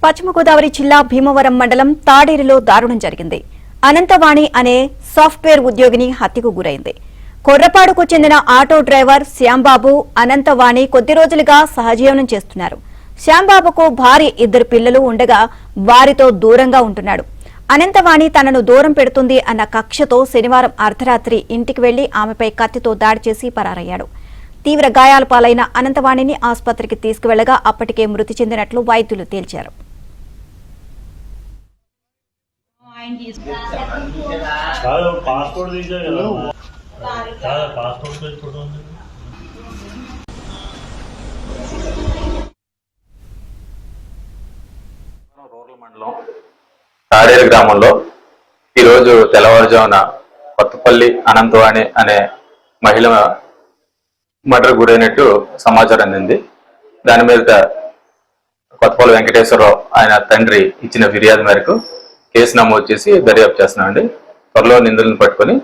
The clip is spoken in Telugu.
పశ్చిమ గోదావరి జిల్లా భీమవరం మండలం తాడేరులో దారుణం జరిగింది. అనంతవాణి అనే సాఫ్ట్వేర్ ఉద్యోగిని హత్యకు గురైంది. కొర్రపాడుకు చెందిన ఆటో డ్రైవర్ శ్యాంబాబు అనంతవాణి కొద్ది రోజులుగా సహజీవనం చేస్తున్నారు. శ్యాంబాబుకు భార్య 2 పిల్లలు ఉండగా వారితో దూరంగా ఉంటున్నాడు. అనంతవాణి తనను దూరం పెడుతుంది అన్న కక్షతో శనివారం అర్ధరాత్రి ఇంటికి వెళ్లి ఆమెపై కత్తితో దాడి చేసి పరారయ్యాడు. తీవ్ర గాయాల పాలైన అనంతవాణిని ఆసుపత్రికి తీసుకువెళ్లగా అప్పటికే మృతి చెందినట్లు వైద్యులు తేల్చారు. రూరల్ మండలం తాడేరు గ్రామంలో ఈరోజు తెల్లవారుజామున కొత్తపల్లి అనంతవాణి అనే మహిళ మర్డర్ గురైనట్టు సమాచారం అందింది. దాని మీద కొత్తపల్లి వెంకటేశ్వరరావు ఆయన తండ్రి ఇచ్చిన ఫిర్యాదు మేరకు కేసు నమోదు చేసి దర్యాప్తు చేస్తున్నామండి. త్వరలో నిందితులను పట్టుకొని